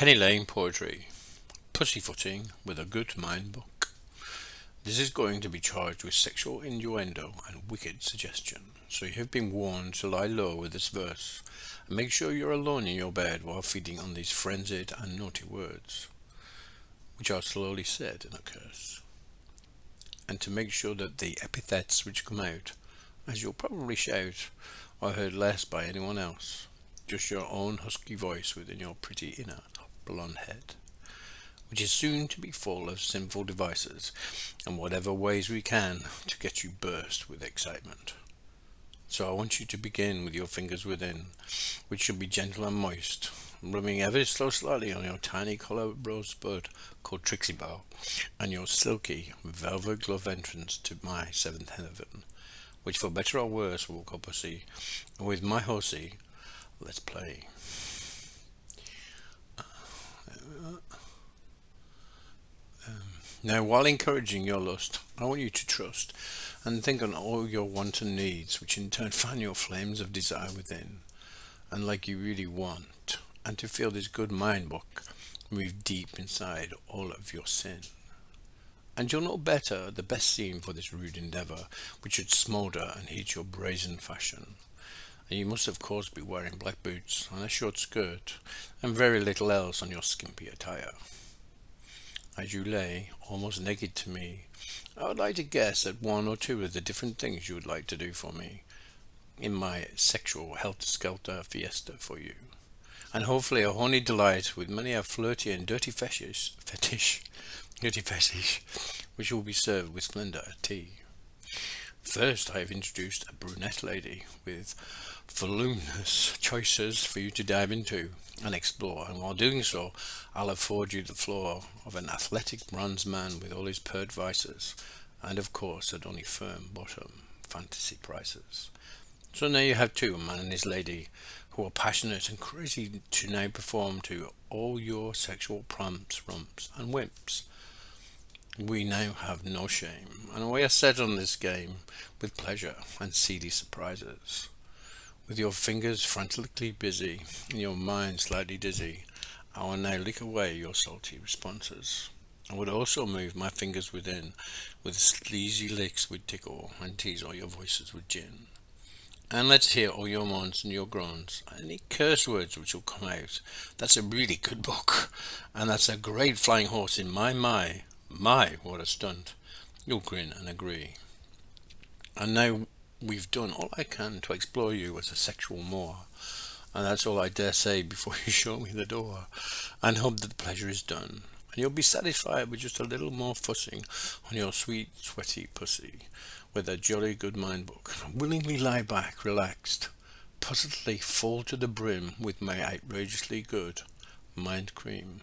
Pennylane Poetry, Pussyfooting with a Good Mind book. This is going to be charged with sexual innuendo and wicked suggestion, so you have been warned to lie low with this verse, and make sure you're alone in your bed while feeding on these frenzied and naughty words, which are slowly said in a curse. And to make sure that the epithets which come out, as you'll probably shout, are heard less by anyone else, just your own husky voice within your pretty inner blonde head, which is soon to be full of sinful devices and whatever ways we can to get you burst with excitement. So I want you to begin with your fingers within, which should be gentle and moist, rubbing ever so slightly on your tiny collar rosebud called Trixie Belle, and your silky velvet glove entrance to my seventh heaven, which for better or worse will call pussy, and with my horsey, let's play. Now, while encouraging your lust, I want you to trust and think on all your wanton needs, which in turn fan your flames of desire within, and like you really want, and to feel this good mind book move deep inside all of your sin. And you'll know better the best scene for this rude endeavour, which should smoulder and heat your brazen fashion. And you must of course be wearing black boots and a short skirt, and very little else on your skimpy attire. As you lay, almost naked to me, I would like to guess at one or two of the different things you would like to do for me in my sexual helter-skelter fiesta for you, and hopefully a horny delight with many a flirty and dirty fetish, which will be served with splendour at tea. First, I have introduced a brunette lady with voluminous choices for you to dive into and explore, and while doing so, I'll afford you the floor of an athletic bronze man with all his pert vices, and of course at only firm bottom fantasy prices. So now you have two, a man and his lady, who are passionate and crazy to now perform to all your sexual prompts, rumps, and wimps. We now have no shame, and we are set on this game with pleasure and seedy surprises. With your fingers frantically busy and your mind slightly dizzy, I will now lick away your salty responses. I would also move my fingers within with sleazy licks would tickle and tease all your voices with gin. And let's hear all your moans and your groans, and any curse words which will come out. That's a really good book, and that's a great flying horse in my, what a stunt. You'll grin and agree. And now we've done all I can to explore you as a sexual Moor, and that's all I dare say before you show me the door, and hope that the pleasure is done, and you'll be satisfied with just a little more fussing on your sweet, sweaty pussy, with a jolly good mind book, and willingly lie back, relaxed, positively full to the brim with my outrageously good mind cream.